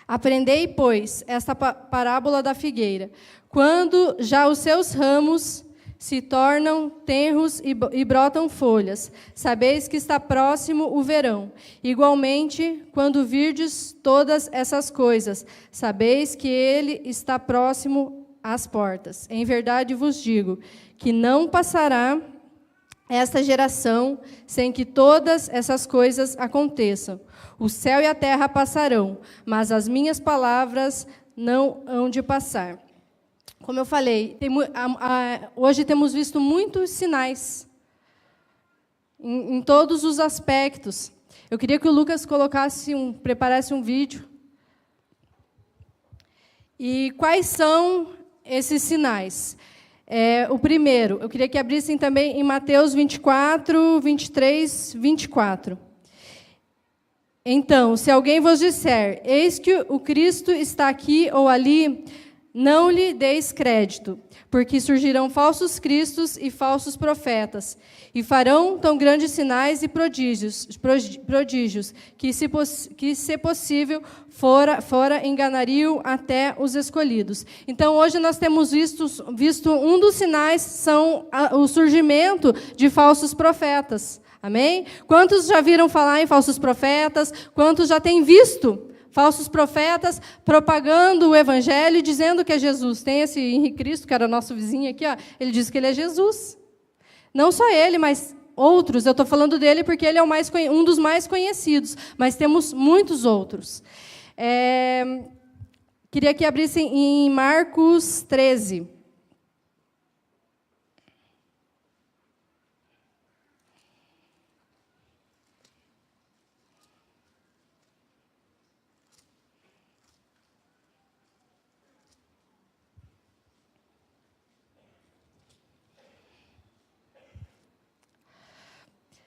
Aprendei, pois, esta parábola da figueira. Quando já os seus ramos se tornam tenros e brotam folhas, sabeis que está próximo o verão. Igualmente, quando virdes todas essas coisas, sabeis que ele está próximo às portas. Em verdade vos digo que não passará esta geração sem que todas essas coisas aconteçam. O céu e a terra passarão, mas as minhas palavras não hão de passar. Como eu falei, hoje temos visto muitos sinais em todos os aspectos. Eu queria que o Lucas preparasse um vídeo. E quais são esses sinais? O primeiro, eu queria que abrissem também em Mateus 24, 23, 24. Então, se alguém vos disser, eis que o Cristo está aqui ou ali, não lhe deis crédito, porque surgirão falsos cristos e falsos profetas, e farão tão grandes sinais e prodígios que, se possível, fora enganariam até os escolhidos. Então, hoje nós temos visto um dos sinais são o surgimento de falsos profetas. Amém? Quantos já viram falar em falsos profetas? Quantos já têm visto falsos profetas propagando o evangelho e dizendo que é Jesus? Tem esse Henrique Cristo, que era nosso vizinho aqui, ó, ele diz que ele é Jesus. Não só ele, mas outros. Eu estou falando dele porque ele é um dos mais conhecidos, mas temos muitos outros. Queria que abrissem em Marcos 13.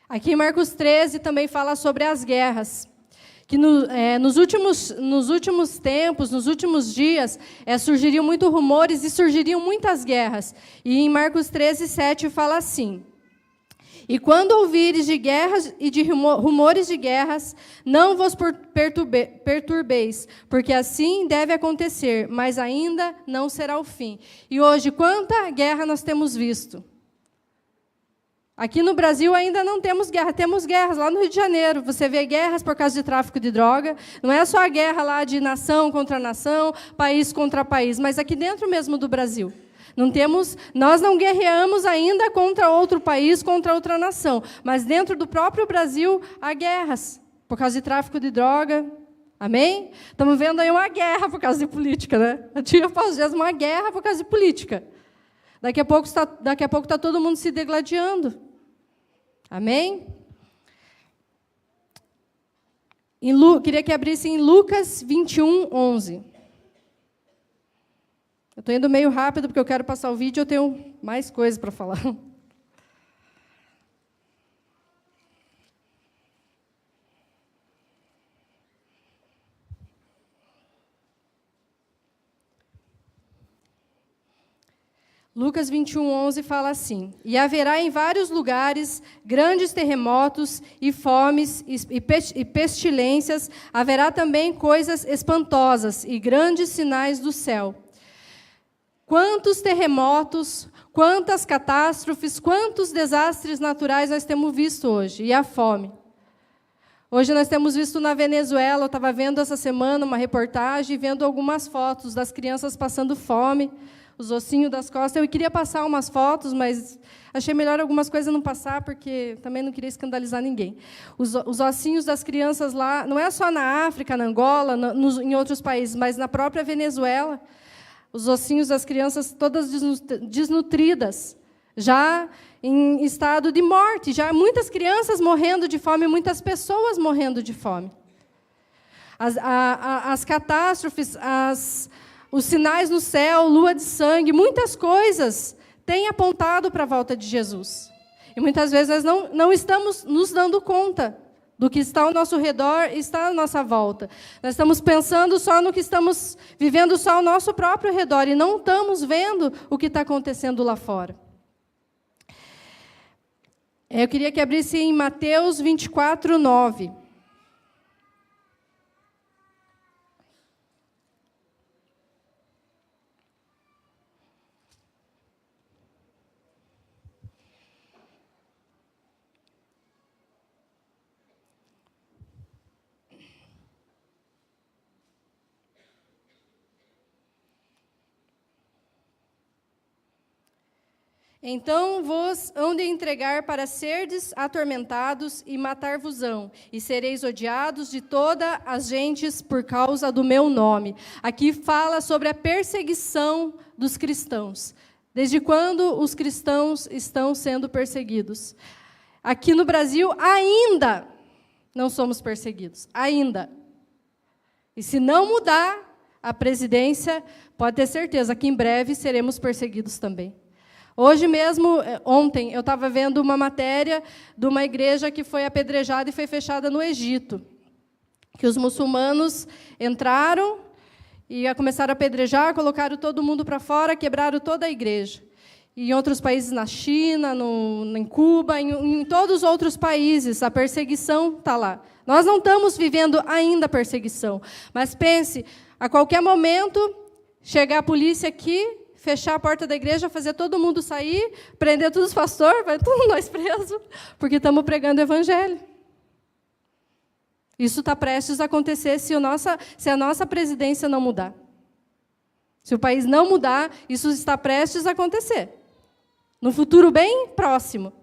Aqui em Marcos 13 também fala sobre as guerras, que nos últimos tempos, nos últimos dias, surgiriam muitos rumores e surgiriam muitas guerras. E em Marcos 13, 7 fala assim: e quando ouvires de guerras e de rumores de guerras, não vos perturbeis, porque assim deve acontecer, mas ainda não será o fim. E hoje, quanta guerra nós temos visto? Aqui no Brasil ainda não temos guerra. Temos guerras lá no Rio de Janeiro. Você vê guerras por causa de tráfico de droga. Não é só a guerra lá de nação contra nação, país contra país, mas aqui dentro mesmo do Brasil. Nós não guerreamos ainda contra outro país, contra outra nação. Mas dentro do próprio Brasil há guerras por causa de tráfico de droga. Amém? Estamos vendo aí uma guerra por causa de política, né? Dia após dia, uma guerra por causa de política. Daqui a pouco está todo mundo se degladiando. Amém? Queria que abrisse em Lucas 21, 11. Eu estou indo meio rápido, porque eu quero passar o vídeo e eu tenho mais coisas para falar. Lucas 21, 11 fala assim: e haverá em vários lugares grandes terremotos e fomes e pestilências, haverá também coisas espantosas e grandes sinais do céu. Quantos terremotos, quantas catástrofes, quantos desastres naturais nós temos visto hoje, e a fome. Hoje nós temos visto na Venezuela, eu estava vendo essa semana uma reportagem, vendo algumas fotos das crianças passando fome, os ossinhos das costas. Eu queria passar umas fotos, mas achei melhor algumas coisas não passar, porque também não queria escandalizar ninguém. Os ossinhos das crianças lá, não é só na África, na Angola, em outros países, mas na própria Venezuela, os ossinhos das crianças todas desnutridas, já em estado de morte, já muitas crianças morrendo de fome, muitas pessoas morrendo de fome. As catástrofes, os sinais no céu, lua de sangue, muitas coisas têm apontado para a volta de Jesus. E muitas vezes nós não estamos nos dando conta do que está ao nosso redor e está à nossa volta. Nós estamos pensando só no que estamos vivendo só ao nosso próprio redor e não estamos vendo o que está acontecendo lá fora. Eu queria que abrisse em Mateus 24, 9. Então vos hão de entregar para serdes atormentados e matar-vos-ão, e sereis odiados de todas as gentes por causa do meu nome. Aqui fala sobre a perseguição dos cristãos. Desde quando os cristãos estão sendo perseguidos? Aqui no Brasil, ainda não somos perseguidos. Ainda. E se não mudar a presidência, pode ter certeza que em breve seremos perseguidos também. Hoje mesmo, ontem, eu estava vendo uma matéria de uma igreja que foi apedrejada e foi fechada no Egito. Que os muçulmanos entraram e começaram a apedrejar, colocaram todo mundo para fora, quebraram toda a igreja. E em outros países, na China, em Cuba, em todos os outros países, a perseguição está lá. Nós não estamos vivendo ainda a perseguição. Mas pense, a qualquer momento, chegar a polícia aqui, fechar a porta da igreja, fazer todo mundo sair, prender todos os pastores, vai todos nós presos, porque estamos pregando o evangelho. Isso está prestes a acontecer se a nossa presidência não mudar. Se o país não mudar, isso está prestes a acontecer. No futuro bem próximo.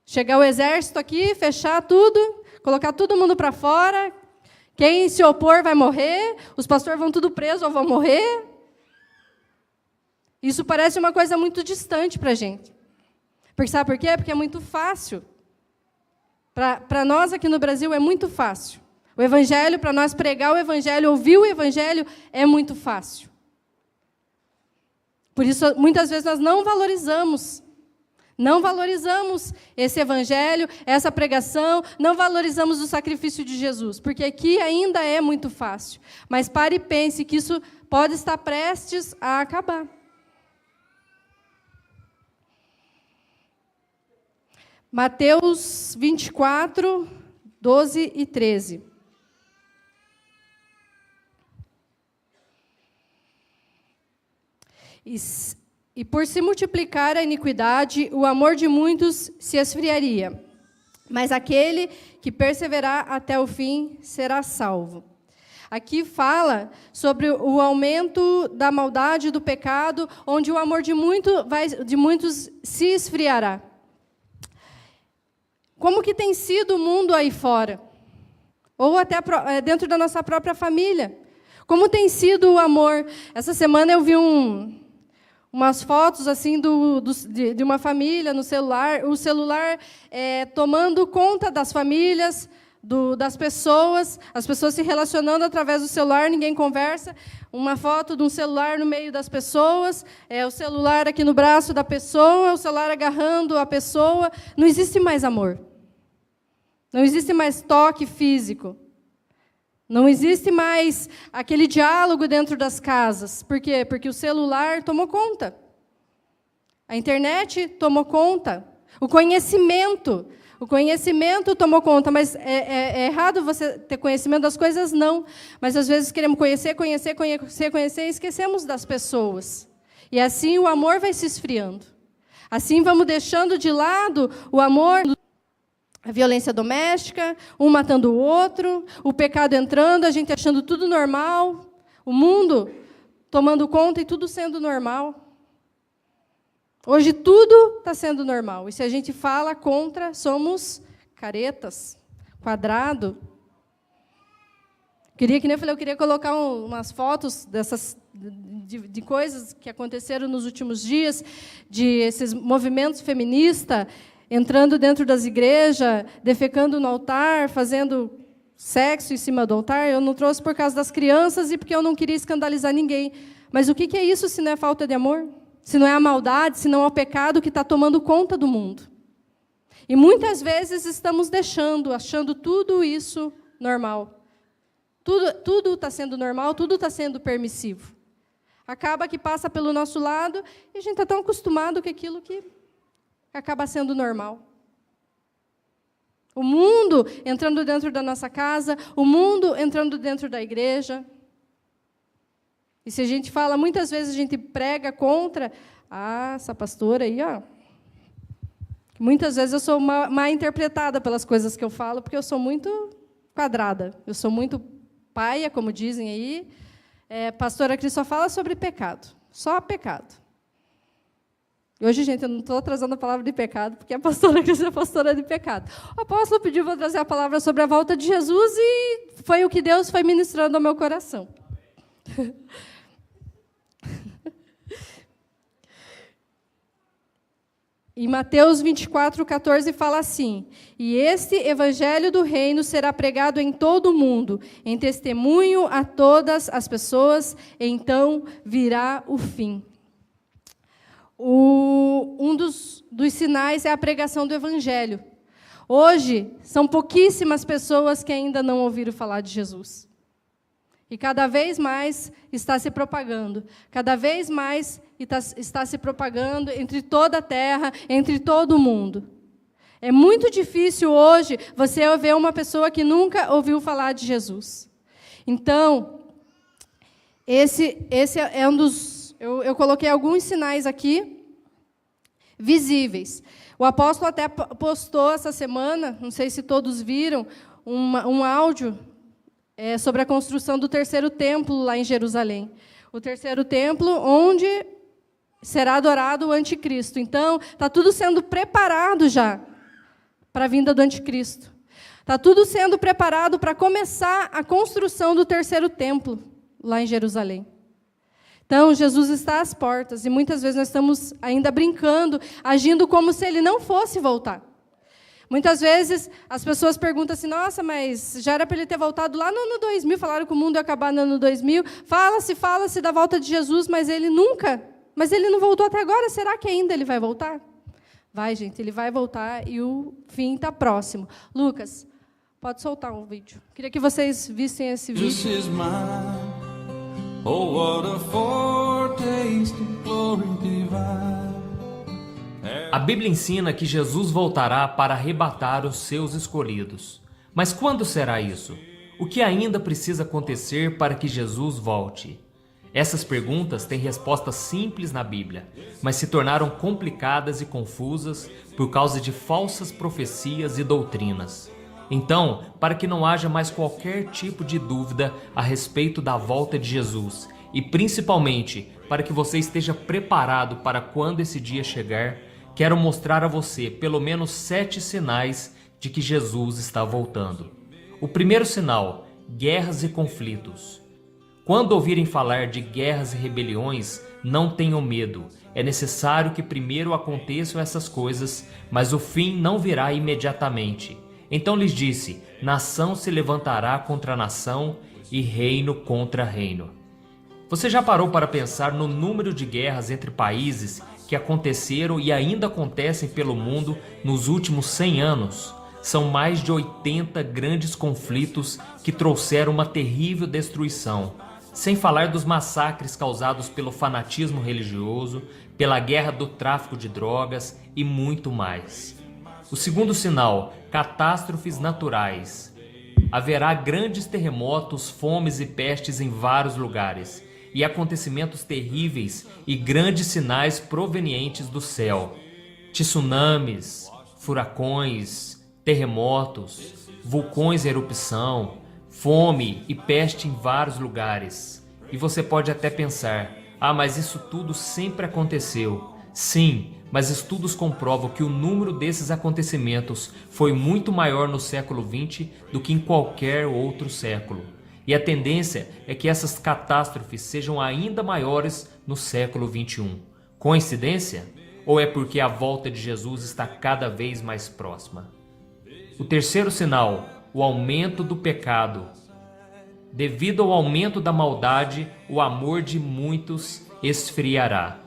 Chegar o exército aqui, fechar tudo, colocar todo mundo para fora, quem se opor vai morrer, os pastores vão tudo presos ou vão morrer. Isso parece uma coisa muito distante para a gente. Porque sabe por quê? Porque é muito fácil. Para nós aqui no Brasil é muito fácil. O evangelho, para nós pregar o evangelho, ouvir o evangelho, é muito fácil. Por isso, muitas vezes, nós não valorizamos esse evangelho, essa pregação, não valorizamos o sacrifício de Jesus, porque aqui ainda é muito fácil. Mas pare e pense que isso pode estar prestes a acabar. Mateus 24, 12 e 13. E por se multiplicar a iniquidade, o amor de muitos se esfriaria. Mas aquele que perseverar até o fim será salvo. Aqui fala sobre o aumento da maldade, do pecado, onde o amor de muitos se esfriará. Como que tem sido o mundo aí fora? Ou até dentro da nossa própria família? Como tem sido o amor? Essa semana eu vi umas fotos assim de uma família no celular, o celular tomando conta das famílias, das pessoas, as pessoas se relacionando através do celular, ninguém conversa. Uma foto de um celular no meio das pessoas, o celular aqui no braço da pessoa, o celular agarrando a pessoa. Não existe mais amor. Não existe mais toque físico. Não existe mais aquele diálogo dentro das casas. Por quê? Porque o celular tomou conta. A internet tomou conta. O conhecimento tomou conta. Mas é errado você ter conhecimento das coisas? Não. Mas, às vezes, queremos conhecer e esquecemos das pessoas. E assim o amor vai se esfriando. Assim vamos deixando de lado o amor, a violência doméstica, um matando o outro, o pecado entrando, a gente achando tudo normal, o mundo tomando conta e tudo sendo normal. Hoje tudo está sendo normal. E se a gente fala contra, somos caretas, quadrado. Que nem eu falei, eu queria colocar umas fotos de coisas que aconteceram nos últimos dias, de esses movimentos feministas, entrando dentro das igrejas, defecando no altar, fazendo sexo em cima do altar. Eu não trouxe por causa das crianças e porque eu não queria escandalizar ninguém. Mas o que é isso se não é falta de amor? Se não é a maldade, se não é o pecado que está tomando conta do mundo? E muitas vezes estamos achando tudo isso normal. Tudo está sendo normal, tudo está sendo permissivo. Acaba que passa pelo nosso lado e a gente está tão acostumado com aquilo que acaba sendo normal. O mundo entrando dentro da nossa casa, o mundo entrando dentro da igreja. E se a gente fala, muitas vezes a gente prega contra, essa pastora aí, ó. Muitas vezes eu sou mal interpretada pelas coisas que eu falo, porque eu sou muito quadrada, eu sou muito paia, como dizem aí. Pastora Cris só fala sobre pecado, só pecado. E hoje, gente, eu não estou trazendo a palavra de pecado, porque a pastora Cris é pastora de pecado. O apóstolo pediu para trazer a palavra sobre a volta de Jesus e foi o que Deus foi ministrando ao meu coração. Em Mateus 24:14 fala assim: e este evangelho do reino será pregado em todo o mundo, em testemunho a todas as pessoas, então virá o fim. Um dos sinais é a pregação do evangelho. Hoje, são pouquíssimas pessoas que ainda não ouviram falar de Jesus. E cada vez mais está se propagando. Cada vez mais está se propagando entre toda a terra, entre todo o mundo. É muito difícil hoje você ver uma pessoa que nunca ouviu falar de Jesus. Então, esse é um dos... Eu coloquei alguns sinais aqui, visíveis. O apóstolo até postou essa semana, não sei se todos viram, um áudio sobre a construção do terceiro templo lá em Jerusalém. O terceiro templo onde será adorado o anticristo. Então, está tudo sendo preparado já para a vinda do anticristo. Está tudo sendo preparado para começar a construção do terceiro templo lá em Jerusalém. Então, Jesus está às portas e muitas vezes nós estamos ainda brincando, agindo como se ele não fosse voltar. Muitas vezes as pessoas perguntam assim, nossa, mas já era para ele ter voltado lá no ano 2000, falaram que o mundo ia acabar no ano 2000, fala-se da volta de Jesus, mas ele não voltou até agora, será que ainda ele vai voltar? Vai, gente, ele vai voltar e o fim está próximo. Lucas, pode soltar um vídeo. Queria que vocês vissem esse vídeo. Oh, what a foretaste of glory divine. A Bíblia ensina que Jesus voltará para arrebatar os seus escolhidos. Mas quando será isso? O que ainda precisa acontecer para que Jesus volte? Essas perguntas têm respostas simples na Bíblia, mas se tornaram complicadas e confusas por causa de falsas profecias e doutrinas. Então, para que não haja mais qualquer tipo de dúvida a respeito da volta de Jesus, e principalmente para que você esteja preparado para quando esse dia chegar, quero mostrar a você pelo menos 7 sinais de que Jesus está voltando. O primeiro sinal: guerras e conflitos. Quando ouvirem falar de guerras e rebeliões, não tenham medo. É necessário que primeiro aconteçam essas coisas, mas o fim não virá imediatamente. Então lhes disse: nação se levantará contra nação e reino contra reino. Você já parou para pensar no número de guerras entre países que aconteceram e ainda acontecem pelo mundo nos últimos 100 anos? São mais de 80 grandes conflitos que trouxeram uma terrível destruição. Sem falar dos massacres causados pelo fanatismo religioso, pela guerra do tráfico de drogas e muito mais. O segundo sinal: catástrofes naturais. Haverá grandes terremotos, fomes e pestes em vários lugares, e acontecimentos terríveis e grandes sinais provenientes do céu. Tsunamis, furacões, terremotos, vulcões em erupção, fome e peste em vários lugares. E você pode até pensar: mas isso tudo sempre aconteceu. Sim, mas estudos comprovam que o número desses acontecimentos foi muito maior no século XX do que em qualquer outro século. E a tendência é que essas catástrofes sejam ainda maiores no século XXI. Coincidência? Ou é porque a volta de Jesus está cada vez mais próxima? O terceiro sinal: o aumento do pecado. Devido ao aumento da maldade, o amor de muitos esfriará.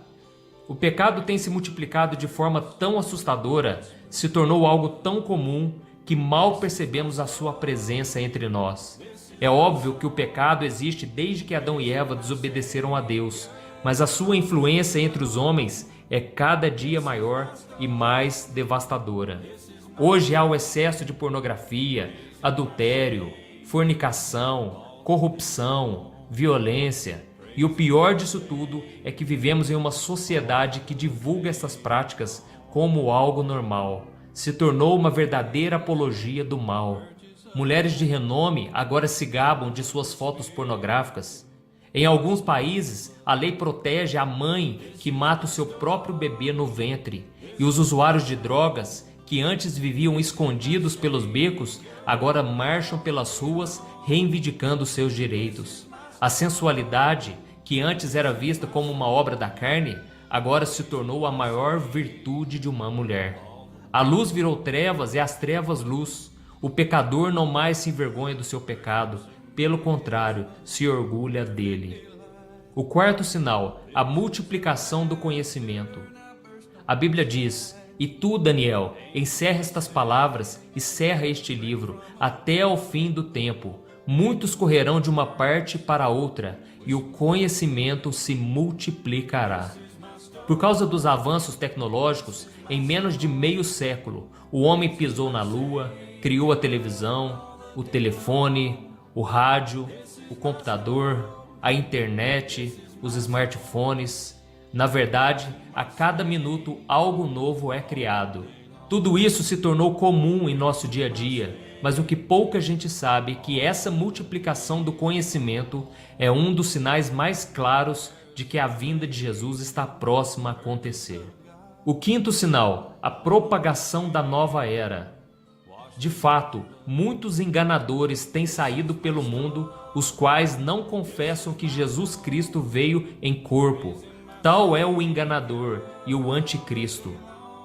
O pecado tem se multiplicado de forma tão assustadora, se tornou algo tão comum, que mal percebemos a sua presença entre nós. É óbvio que o pecado existe desde que Adão e Eva desobedeceram a Deus, mas a sua influência entre os homens é cada dia maior e mais devastadora. Hoje há o excesso de pornografia, adultério, fornicação, corrupção, violência. E o pior disso tudo é que vivemos em uma sociedade que divulga essas práticas como algo normal. Se tornou uma verdadeira apologia do mal. Mulheres de renome agora se gabam de suas fotos pornográficas. Em alguns países, a lei protege a mãe que mata o seu próprio bebê no ventre, e os usuários de drogas, que antes viviam escondidos pelos becos, agora marcham pelas ruas reivindicando seus direitos. A sensualidade, que antes era vista como uma obra da carne, agora se tornou a maior virtude de uma mulher. A luz virou trevas e as trevas luz. O pecador não mais se envergonha do seu pecado, pelo contrário, se orgulha dele. O quarto sinal, a multiplicação do conhecimento. A Bíblia diz: "E tu, Daniel, encerra estas palavras e cerra este livro, até ao fim do tempo. Muitos correrão de uma parte para outra, e o conhecimento se multiplicará." Por causa dos avanços tecnológicos, em menos de meio século, o homem pisou na lua, criou a televisão, o telefone, o rádio, o computador, a internet, os smartphones. Na verdade, a cada minuto algo novo é criado. Tudo isso se tornou comum em nosso dia a dia, mas o que pouca gente sabe é que essa multiplicação do conhecimento é um dos sinais mais claros de que a vinda de Jesus está próxima a acontecer. O quinto sinal, a propagação da nova era. De fato, muitos enganadores têm saído pelo mundo, os quais não confessam que Jesus Cristo veio em corpo. Tal é o enganador e o anticristo.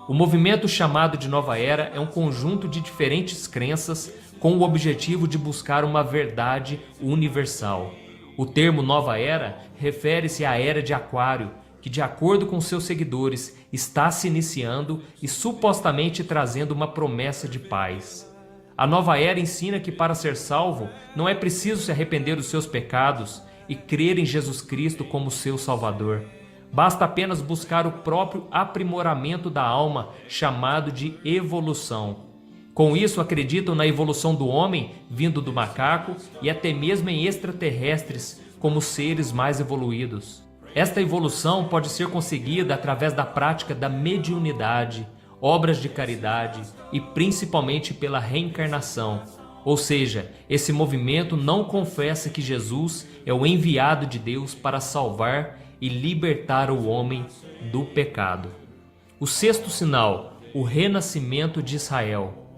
O movimento chamado de Nova Era é um conjunto de diferentes crenças com o objetivo de buscar uma verdade universal. O termo Nova Era refere-se à Era de Aquário, que, de acordo com seus seguidores, está se iniciando e supostamente trazendo uma promessa de paz. A Nova Era ensina que, para ser salvo, não é preciso se arrepender dos seus pecados e crer em Jesus Cristo como seu Salvador. Basta apenas buscar o próprio aprimoramento da alma, chamado de evolução. Com isso, acreditam na evolução do homem, vindo do macaco, e até mesmo em extraterrestres, como seres mais evoluídos. Esta evolução pode ser conseguida através da prática da mediunidade, obras de caridade e principalmente pela reencarnação. Ou seja, esse movimento não confessa que Jesus é o enviado de Deus para salvar e libertar o homem do pecado. O sexto sinal, o renascimento de Israel.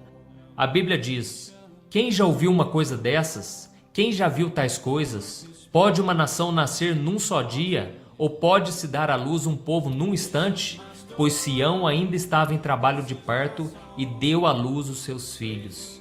A Bíblia diz: "Quem já ouviu uma coisa dessas? Quem já viu tais coisas? Pode uma nação nascer num só dia? Ou pode-se dar à luz um povo num instante? Pois Sião ainda estava em trabalho de parto e deu à luz os seus filhos."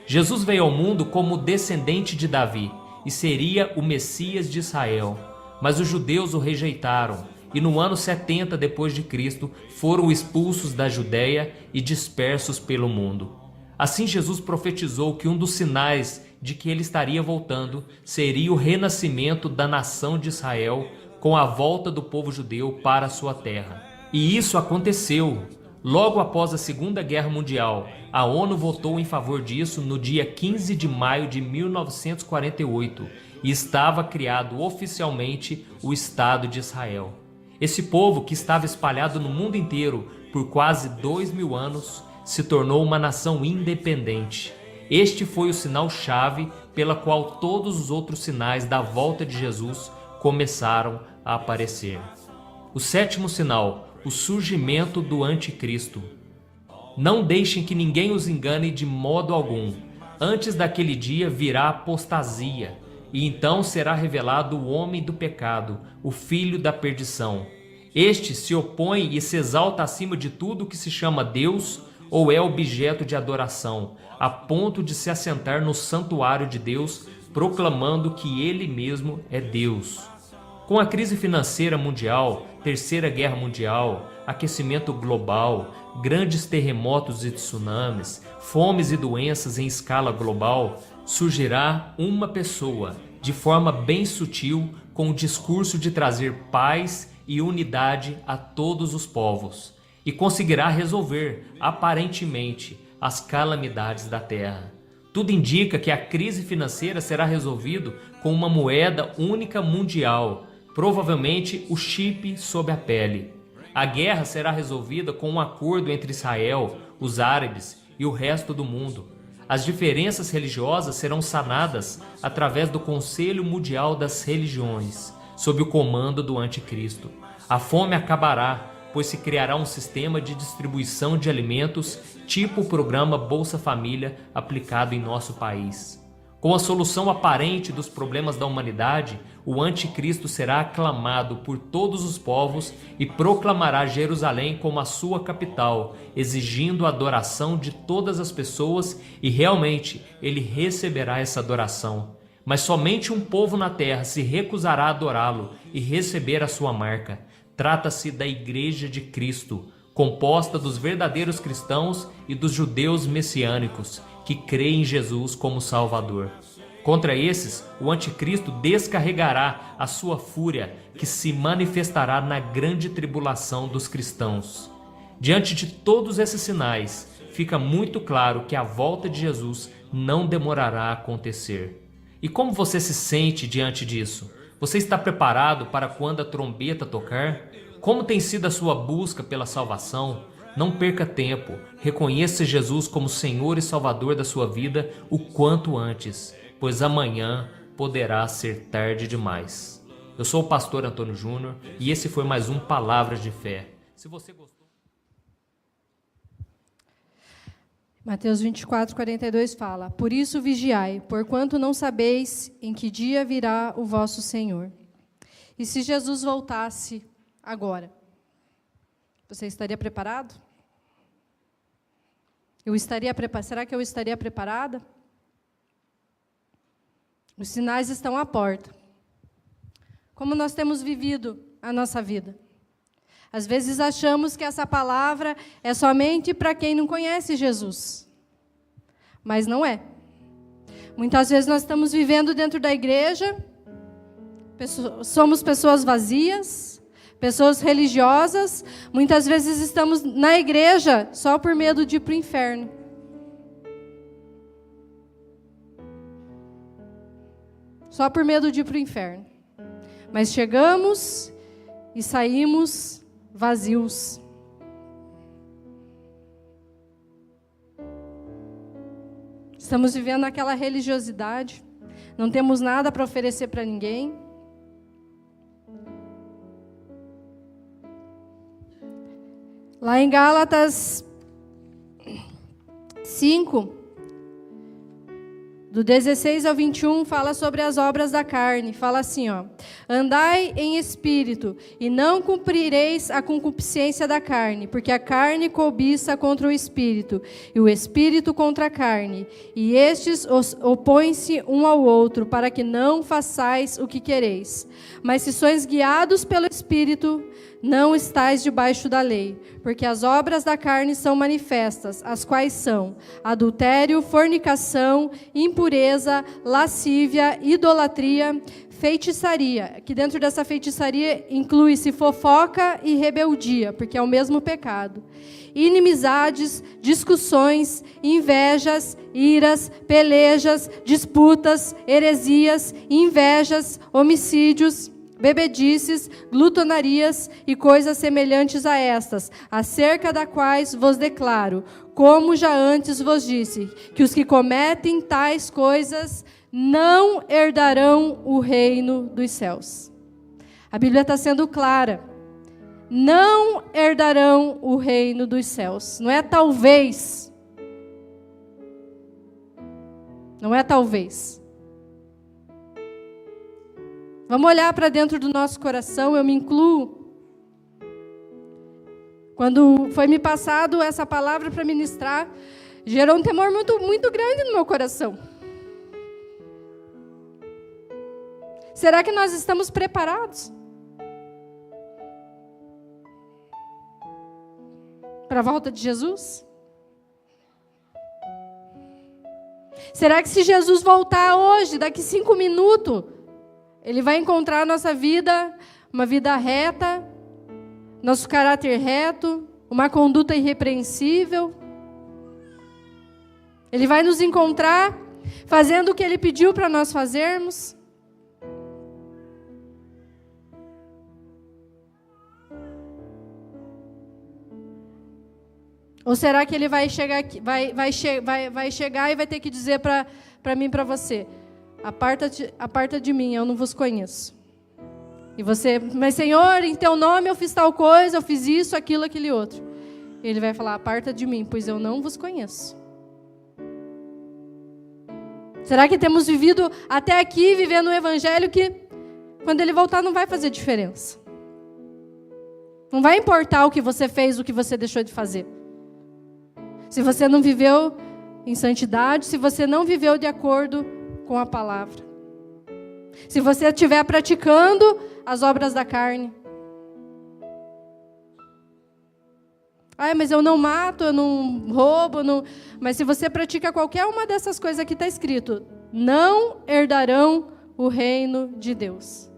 Jesus veio ao mundo como descendente de Davi e seria o Messias de Israel. Mas os judeus o rejeitaram e no ano 70 depois de Cristo foram expulsos da Judéia e dispersos pelo mundo. Assim Jesus profetizou que um dos sinais de que ele estaria voltando seria o renascimento da nação de Israel com a volta do povo judeu para a sua terra. E isso aconteceu. Logo após a Segunda Guerra Mundial, a ONU votou em favor disso no dia 15 de maio de 1948 e estava criado oficialmente o Estado de Israel. Esse povo, que estava espalhado no mundo inteiro por quase 2000 anos, se tornou uma nação independente. Este foi o sinal-chave pela qual todos os outros sinais da volta de Jesus começaram a aparecer. O sétimo sinal, o surgimento do anticristo. Não deixem que ninguém os engane de modo algum. Antes daquele dia virá apostasia, e então será revelado o homem do pecado, o filho da perdição. Este se opõe e se exalta acima de tudo que se chama Deus ou é objeto de adoração, a ponto de se assentar no santuário de Deus, proclamando que ele mesmo é Deus. Com a crise financeira mundial, Terceira Guerra Mundial, aquecimento global, grandes terremotos e tsunamis, fomes e doenças em escala global, surgirá uma pessoa, de forma bem sutil, com o discurso de trazer paz e unidade a todos os povos, e conseguirá resolver, aparentemente, as calamidades da Terra. Tudo indica que a crise financeira será resolvida com uma moeda única mundial, provavelmente o chip sob a pele. A guerra será resolvida com um acordo entre Israel, os árabes e o resto do mundo. As diferenças religiosas serão sanadas através do Conselho Mundial das Religiões. sob o comando do anticristo. A fome acabará, pois se criará um sistema de distribuição de alimentos, tipo o programa Bolsa Família aplicado em nosso país. Com a solução aparente dos problemas da humanidade, o anticristo será aclamado por todos os povos e proclamará Jerusalém como a sua capital, exigindo a adoração de todas as pessoas, e realmente ele receberá essa adoração. Mas somente um povo na terra se recusará a adorá-lo e receber a sua marca. Trata-se da Igreja de Cristo, composta dos verdadeiros cristãos e dos judeus messiânicos, que creem em Jesus como Salvador. Contra esses, o anticristo descarregará a sua fúria, que se manifestará na grande tribulação dos cristãos. Diante de todos esses sinais, fica muito claro que a volta de Jesus não demorará a acontecer. E como você se sente diante disso? Você está preparado para quando a trombeta tocar? Como tem sido a sua busca pela salvação? Não perca tempo. Reconheça Jesus como Senhor e Salvador da sua vida o quanto antes, pois amanhã poderá ser tarde demais. Eu sou o pastor Antônio Júnior e esse foi mais um Palavras de Fé. Se você gostou... Mateus 24:42 fala: Por isso vigiai, porquanto não sabeis em que dia virá o vosso Senhor. E se Jesus voltasse agora, você estaria preparado? Será que eu estaria preparada? Os sinais estão à porta. Como nós temos vivido a nossa vida? Às vezes achamos que essa palavra é somente para quem não conhece Jesus. Mas não é. Muitas vezes nós estamos vivendo dentro da igreja, somos pessoas vazias, pessoas religiosas, muitas vezes estamos na igreja só por medo de ir para o inferno. Só por medo de ir para o inferno. Mas chegamos e saímos vazios. Estamos vivendo aquela religiosidade, não temos nada para oferecer para ninguém. Lá em Gálatas 5, do 16 ao 21, fala sobre as obras da carne. Fala assim, ó: Andai em espírito, e não cumprireis a concupiscência da carne, porque a carne cobiça contra o espírito, e o espírito contra a carne, e estes opõem-se um ao outro, para que não façais o que quereis. Mas se sois guiados pelo espírito, não estais debaixo da lei, porque as obras da carne são manifestas, as quais são adultério, fornicação, impureza, lascívia, idolatria, feitiçaria, que dentro dessa feitiçaria inclui-se fofoca e rebeldia, porque é o mesmo pecado. Inimizades, discussões, invejas, iras, pelejas, disputas, heresias, invejas, homicídios, bebedices, glutonarias e coisas semelhantes a estas, acerca das quais vos declaro, como já antes vos disse, que os que cometem tais coisas não herdarão o reino dos céus. A Bíblia está sendo clara. Não herdarão o reino dos céus. Não é talvez. Não é talvez. Vamos olhar para dentro do nosso coração, eu me incluo. Quando foi me passado essa palavra para ministrar, gerou um temor muito, muito grande no meu coração. Será que nós estamos preparados para a volta de Jesus? Será que se Jesus voltar hoje, daqui 5 minutos, Ele vai encontrar a nossa vida, uma vida reta, nosso caráter reto, uma conduta irrepreensível? Ele vai nos encontrar fazendo o que Ele pediu para nós fazermos? Ou será que Ele vai chegar aqui, vai chegar e vai ter que dizer para mim e para você: aparta de mim, eu não vos conheço. E você, mas Senhor, em teu nome eu fiz tal coisa, eu fiz isso, aquilo, aquele outro. Ele vai falar, aparta de mim, pois eu não vos conheço. Será que temos vivido até aqui, vivendo um evangelho que, quando ele voltar, não vai fazer diferença? Não vai importar o que você fez, o que você deixou de fazer. Se você não viveu em santidade, se você não viveu de acordo com a palavra. Se você estiver praticando as obras da carne. Mas eu não mato, eu não roubo, não... Mas se você pratica qualquer uma dessas coisas que está escrito, não herdarão o reino de Deus.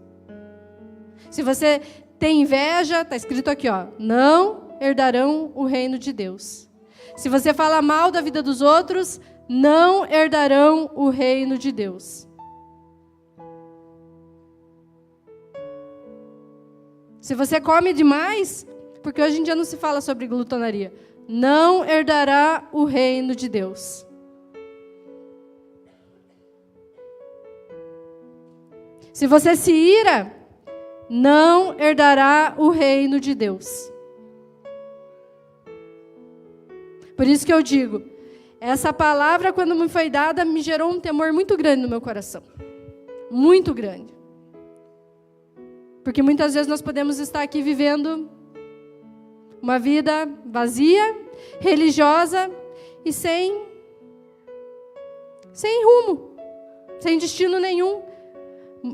Se você tem inveja, está escrito aqui, não herdarão o reino de Deus. Se você fala mal da vida dos outros, não herdarão o reino de Deus. Se você come demais, porque hoje em dia não se fala sobre glutonaria, não herdará o reino de Deus. Se você se ira, não herdará o reino de Deus. Por isso que eu digo, essa palavra, quando me foi dada, me gerou um temor muito grande no meu coração. Muito grande. Porque muitas vezes nós podemos estar aqui vivendo uma vida vazia, religiosa e sem rumo, sem destino nenhum.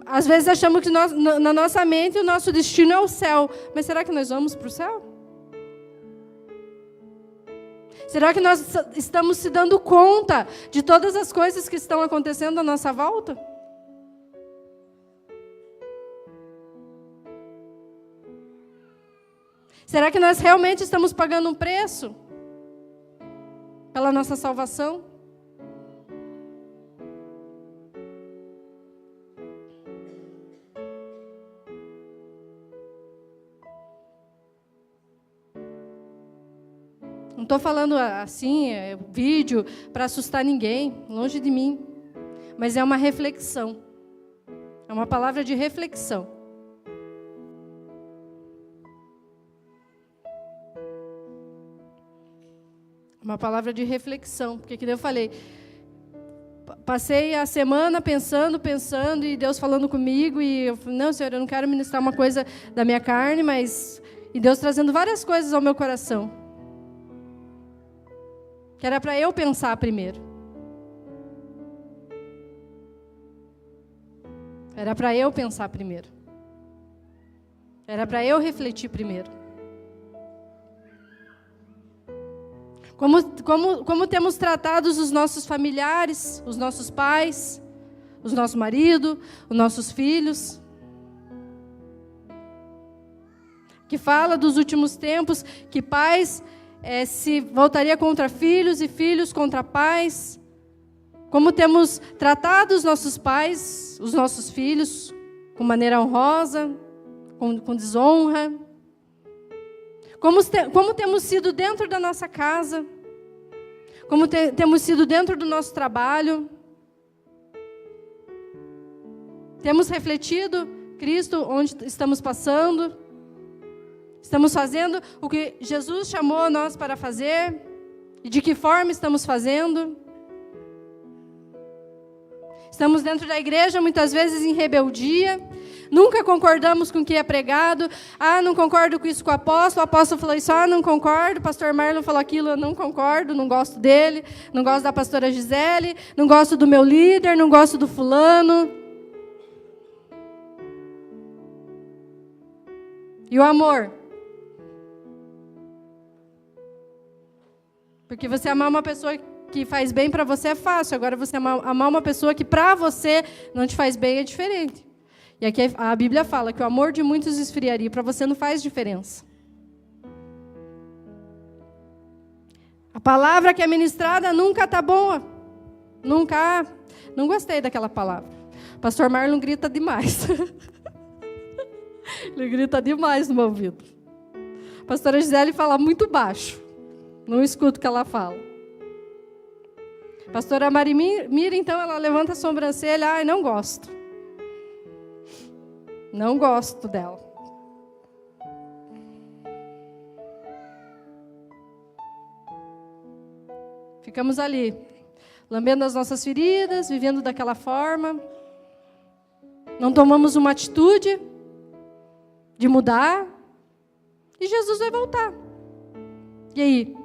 Às vezes achamos que na nossa mente o nosso destino é o céu. Mas será que nós vamos para o céu? Será que nós estamos se dando conta de todas as coisas que estão acontecendo à nossa volta? Será que nós realmente estamos pagando um preço pela nossa salvação? Não estou falando assim, vídeo, para assustar ninguém, longe de mim. Mas é uma reflexão. É uma palavra de reflexão. Uma palavra de reflexão. Porque, como eu falei, passei a semana pensando, e Deus falando comigo, e eu falei, não, Senhor, eu não quero ministrar uma coisa da minha carne, mas... E Deus trazendo várias coisas ao meu coração. Que era para eu pensar primeiro. Era para eu pensar primeiro. Era para eu refletir primeiro. Como temos tratado os nossos familiares, os nossos pais, os nossos maridos, os nossos filhos. Que fala dos últimos tempos, que pais... se voltaria contra filhos e filhos contra pais. Como temos tratado os nossos pais, os nossos filhos, com maneira honrosa, com desonra. Como temos sido dentro da nossa casa. Como temos sido dentro do nosso trabalho. Temos refletido Cristo onde estamos passando. Estamos fazendo o que Jesus chamou nós para fazer? E de que forma estamos fazendo? Estamos dentro da igreja, muitas vezes em rebeldia. Nunca concordamos com o que é pregado. Não concordo com isso com o apóstolo falou isso, não concordo. O pastor Marlon falou aquilo, eu não concordo, não gosto dele. Não gosto da pastora Gisele, não gosto do meu líder, não gosto do fulano. E o amor? Porque você amar uma pessoa que faz bem para você é fácil. Agora, você amar uma pessoa que para você não te faz bem é diferente. E aqui a Bíblia fala que o amor de muitos esfriaria. Para você não faz diferença. A palavra que é ministrada nunca está boa. Nunca. Não gostei daquela palavra. O pastor Marlon grita demais. Ele grita demais no meu ouvido. A pastora Gisele fala muito baixo. Não escuto o que ela fala. Pastora Marimira, então, ela levanta a sobrancelha. Não gosto. Não gosto dela. Ficamos ali, lambendo as nossas feridas, vivendo daquela forma. Não tomamos uma atitude de mudar. E Jesus vai voltar. E aí?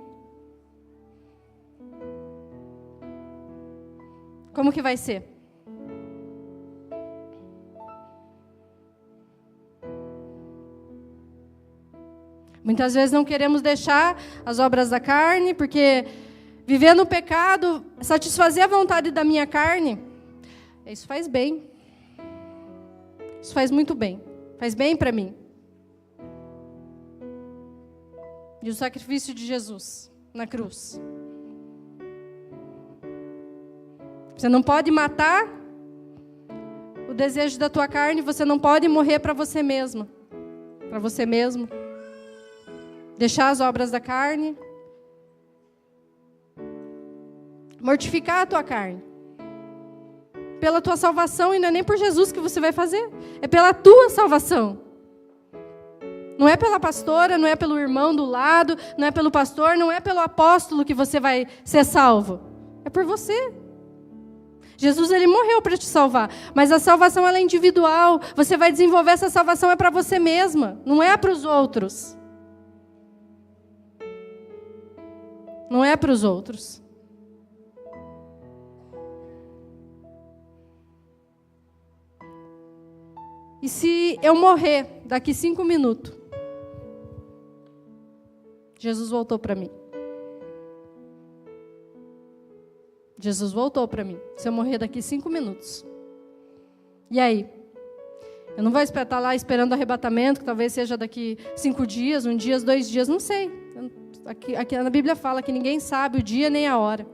Como que vai ser? Muitas vezes não queremos deixar as obras da carne, porque viver no pecado, satisfazer a vontade da minha carne, isso faz bem. Isso faz muito bem. Faz bem para mim. E o sacrifício de Jesus na cruz. Você não pode matar o desejo da tua carne, você não pode morrer para você mesma. Para você mesmo. Deixar as obras da carne. Mortificar a tua carne. Pela tua salvação, e não é nem por Jesus que você vai fazer. É pela tua salvação. Não é pela pastora, não é pelo irmão do lado, não é pelo pastor, não é pelo apóstolo que você vai ser salvo. É por você. Jesus, ele morreu para te salvar. Mas a salvação, ela é individual. Você vai desenvolver essa salvação, é para você mesma. Não é para os outros. Não é para os outros. E se eu morrer daqui 5 minutos, Jesus voltou para mim. Jesus voltou para mim. Se eu morrer daqui 5 minutos. E aí? Eu não vou estar lá esperando o arrebatamento, que talvez seja daqui 5 dias, 1 dia, 2 dias, não sei. Aqui na Bíblia fala que ninguém sabe o dia nem a hora.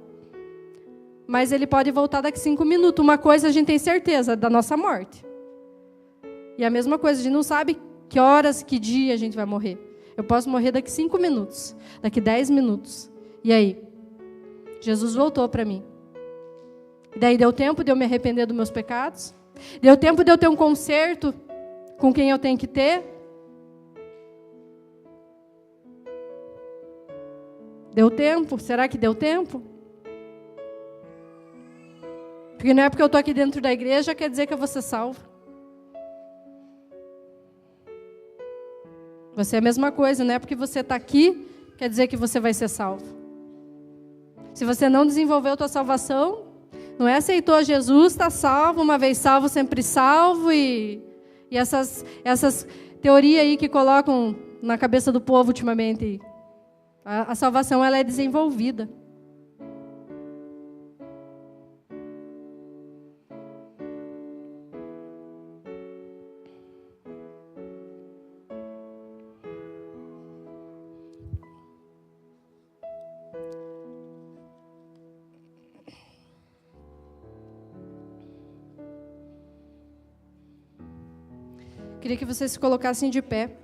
Mas ele pode voltar daqui 5 minutos. Uma coisa a gente tem certeza, da nossa morte. E a mesma coisa, a gente não sabe que horas, que dia a gente vai morrer. Eu posso morrer daqui 5 minutos, daqui 10 minutos. E aí? Jesus voltou para mim. E daí deu tempo de eu me arrepender dos meus pecados? Deu tempo de eu ter um conserto com quem eu tenho que ter? Deu tempo? Será que deu tempo? Porque não é porque eu estou aqui dentro da igreja, quer dizer que eu vou ser salva. Você é a mesma coisa, não é porque você está aqui, quer dizer que você vai ser salvo. Se você não desenvolveu a tua salvação, não é aceitou Jesus, está salvo, uma vez salvo, sempre salvo, e essas teorias aí que colocam na cabeça do povo ultimamente. A salvação, ela é desenvolvida. Queria que vocês se colocassem de pé.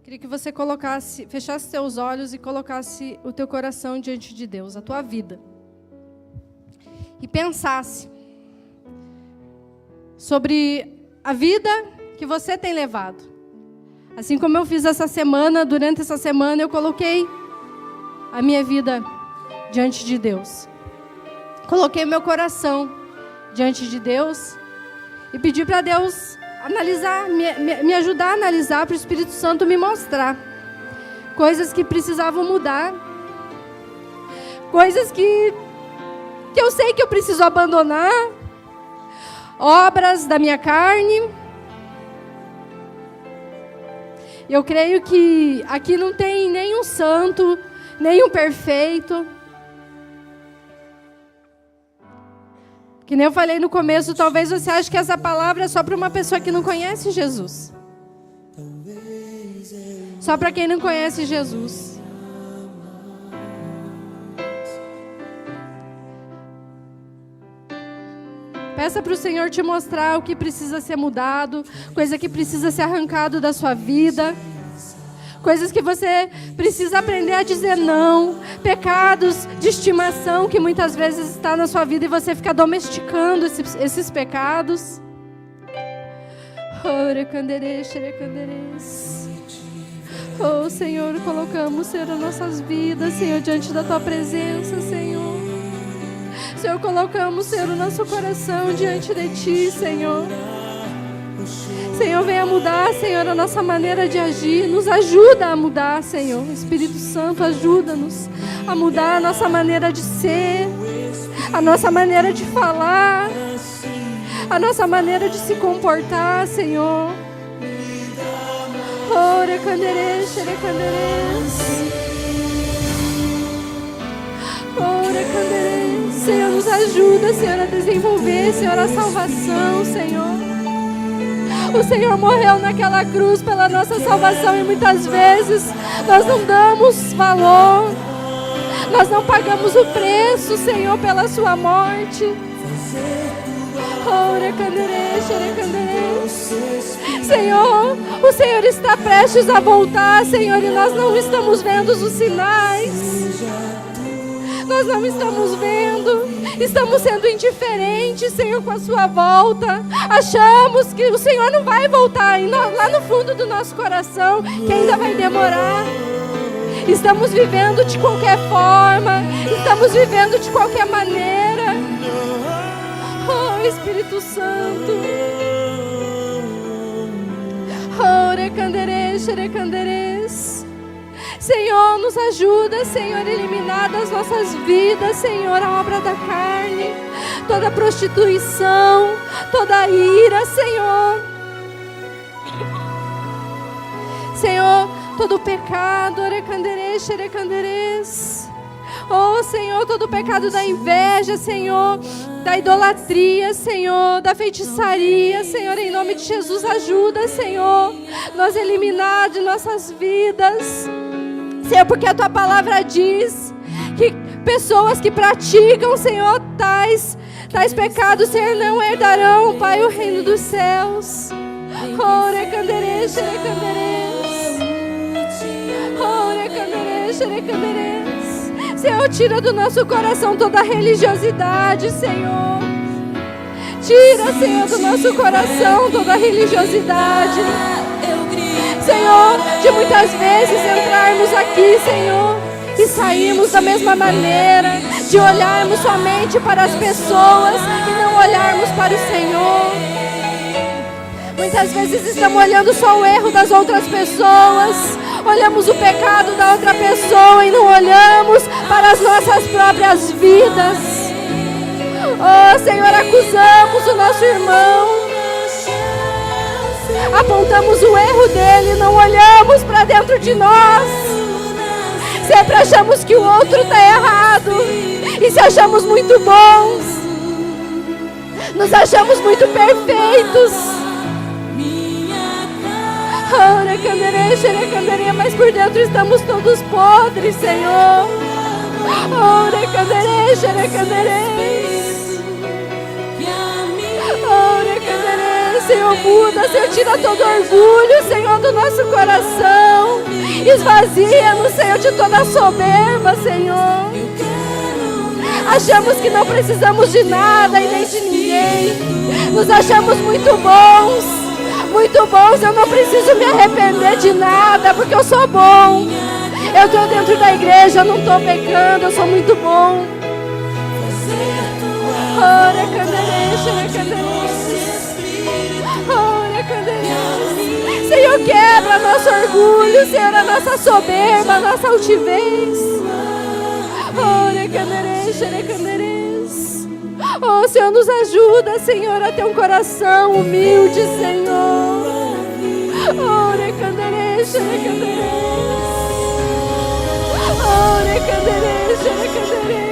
Queria que você fechasse seus olhos e colocasse o teu coração diante de Deus, a tua vida. E pensasse sobre a vida que você tem levado. Assim como eu fiz essa semana, durante essa semana eu coloquei a minha vida diante de Deus. Coloquei meu coração diante de Deus e pedi para Deus analisar, me ajudar a analisar, para o Espírito Santo me mostrar coisas que precisavam mudar, coisas que eu sei que eu preciso abandonar, obras da minha carne. Eu creio que aqui não tem nenhum santo, nenhum perfeito. Que nem eu falei no começo, talvez você ache que essa palavra é só para uma pessoa que não conhece Jesus. Só para quem não conhece Jesus. Peça para o Senhor te mostrar o que precisa ser mudado, coisa que precisa ser arrancado da sua vida, coisas que você precisa aprender a dizer não, pecados de estimação que muitas vezes está na sua vida e você fica domesticando esses pecados. Oh, Senhor, colocamos, Senhor, as nossas vidas, Senhor, diante da Tua presença, Senhor. Senhor, colocamos, Senhor, o nosso coração diante de Ti, Senhor. Senhor, venha mudar, Senhor, a nossa maneira de agir. Nos ajuda a mudar, Senhor. Espírito Santo, ajuda-nos a mudar a nossa maneira de ser, a nossa maneira de falar, a nossa maneira de se comportar, Senhor. Ora, canderês, xerecanderês. Ora, canderês. Senhor, nos ajuda, Senhor, a desenvolver, Senhor, a salvação, Senhor. O Senhor morreu naquela cruz pela nossa salvação e muitas vezes nós não damos valor. Nós não pagamos o preço, Senhor, pela sua morte. Ora, canderês, xerecanderês. Senhor, o Senhor está prestes a voltar, Senhor, e nós não estamos vendo os sinais. Nós não estamos vendo, estamos sendo indiferentes, Senhor, com a sua volta. Achamos que o Senhor não vai voltar, e lá no fundo do nosso coração, que ainda vai demorar. Estamos vivendo de qualquer forma, estamos vivendo de qualquer maneira. Oh, Espírito Santo. Ore canderês, xerecanderês. Senhor, nos ajuda, Senhor, a eliminar das nossas vidas, Senhor, a obra da carne, toda prostituição, toda ira, Senhor. Senhor, todo pecado, orecanderês, xerecanderês. Oh, Senhor, todo pecado da inveja, Senhor, da idolatria, Senhor, da feitiçaria, Senhor, em nome de Jesus, ajuda, Senhor, nós eliminar de nossas vidas. Senhor, porque a Tua palavra diz que pessoas que praticam, Senhor, tais pecados, Senhor, não herdarão, Pai, o reino dos céus. Ore canderês, xerecanderês. Ore canderês, xerecanderês. Senhor, tira do nosso coração toda a religiosidade, Senhor. Tira, Senhor, do nosso coração toda a religiosidade. Senhor, de muitas vezes entrarmos aqui, Senhor, e sairmos da mesma maneira, de olharmos somente para as pessoas e não olharmos para o Senhor. Muitas vezes estamos olhando só o erro das outras pessoas, olhamos o pecado da outra pessoa e não olhamos para as nossas próprias vidas. Oh, Senhor, acusamos o nosso irmão, apontamos o erro dele, não olhamos para dentro de nós. Sempre achamos que o outro está errado e se achamos muito bons, nos achamos muito perfeitos. Ora, canderê, xerecanderê, mas por dentro estamos todos podres, Senhor. Ora, canderê, xerecanderê. Ora, canderê, Senhor, muda, Senhor, tira todo orgulho, Senhor, do nosso coração. Esvazia-nos, Senhor, de toda a soberba, Senhor. Achamos que não precisamos de nada e nem de ninguém. Nos achamos muito bons. Muito bons, eu não preciso me arrepender de nada, porque eu sou bom. Eu estou dentro da igreja, eu não estou pecando, eu sou muito bom. Ora, canderê, xerecanderê. Ora, canderê. Senhor, quebra nosso orgulho, Senhor, a nossa soberba, a nossa altivez. Ora, canderê, xerecanderê. Oh, Senhor, nos ajuda, Senhor, a ter um coração humilde, Senhor. Ore canderê, xerecanderê. Ore canderê, xerecanderê.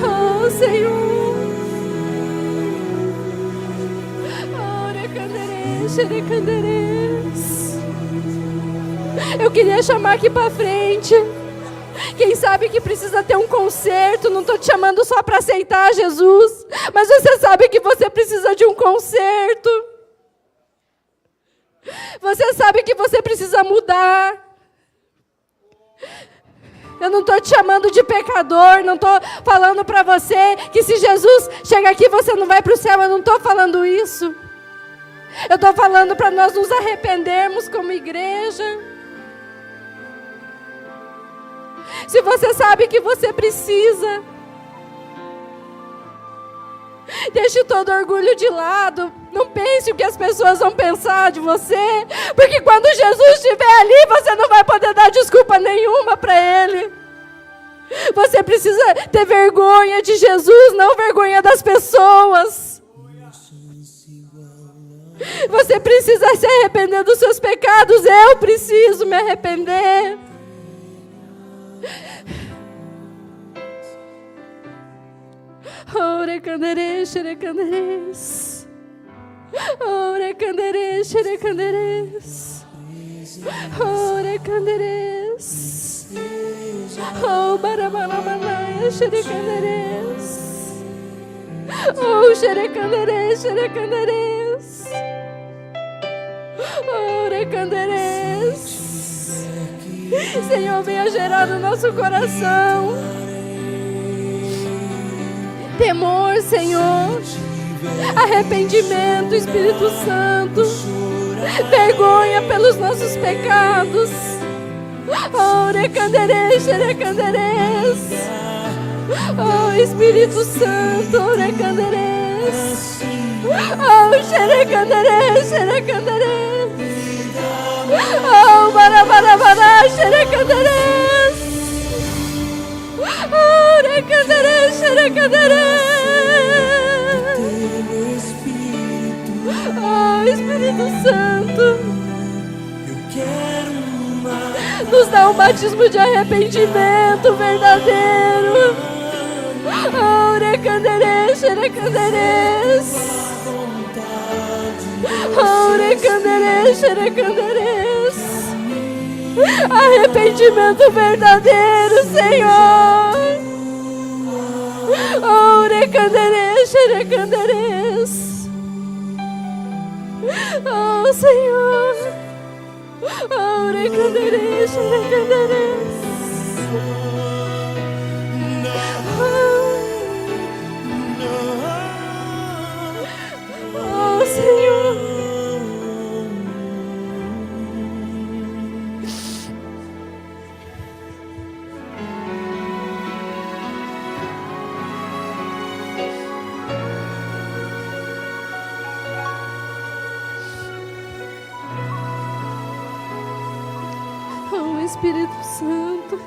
Oh, Senhor. Ore canderê, Eu queria chamar aqui para frente. Quem sabe que precisa ter um conserto. Não estou te chamando só para aceitar Jesus, mas você sabe que você precisa de um conserto. Você sabe que você precisa mudar. Eu não estou te chamando de pecador, não estou falando para você que se Jesus chega aqui você não vai para o céu. Eu não estou falando isso. Eu estou falando para nós nos arrependermos como igreja. Se você sabe que você precisa, deixe todo orgulho de lado. Não pense o que as pessoas vão pensar de você, porque quando Jesus estiver ali, você não vai poder dar desculpa nenhuma para Ele. Você precisa ter vergonha de Jesus, não vergonha das pessoas. Você precisa se arrepender dos seus pecados. Eu preciso me arrepender. Ore canderê, xere canderês. Ore canderê, xere canderês. Ore canderês. Oh, barabalabalaia, xere canderês. Oh, xere canderês, xere canderês. Ore canderês. Senhor, venha gerar no nosso coração temor, Senhor, arrependimento, Espírito Santo, vergonha pelos nossos pecados. Oh, recanderês, recanderês. Oh, Espírito Santo, recanderês. Oh, xerecanderês, xerecanderês. Oh, barabarabará, xerecanderês. Oh, recanderês, xerecanderês. Oh, Espírito Santo, nos dá um batismo de arrependimento verdadeiro. Oh, recanderês, xerecanderês. Oh, recanderês, xerecanderês. Arrependimento verdadeiro, Senhor. Oh, recanderês, xerecanderês. Oh, Senhor. Oh, recanderês, xerecanderês. Oh, Senhor. Oh, Espírito Santo,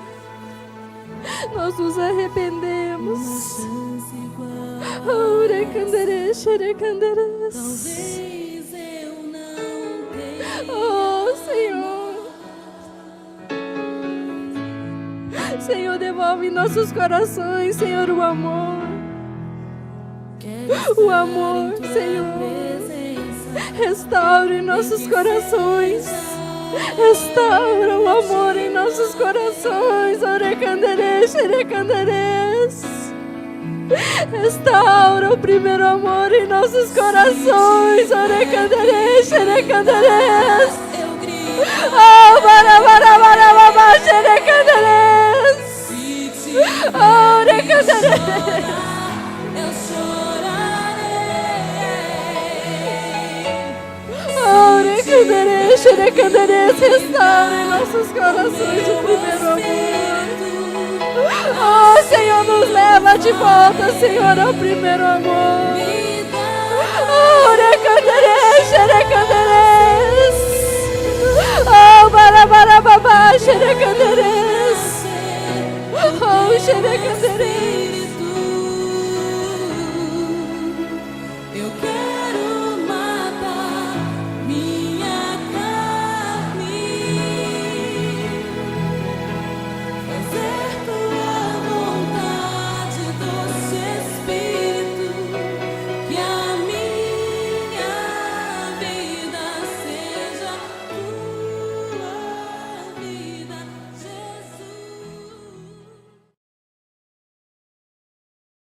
nós nos arrependemos. Oh, recanderês, xerecanderês. Talvez eu não tenha. Oh, Senhor. Senhor, devolve em nossos corações, Senhor, o amor. O amor, Senhor. Restaure em nossos corações. Restaura o amor em nossos corações. Orecanderês, xerecanderês. Restaura o primeiro amor em nossos corações. Orecanderês, xerecanderês. Oh, barabarabarabá, xerecanderês. Oh, orecanderês. Eu chorarei. Oh, recanderês, xerecanderês. Restaura em nossos corações o primeiro amor. Oh, Senhor, nos leva de volta, Senhor, ao primeiro amor. Oh, recanderês, xerecanderês.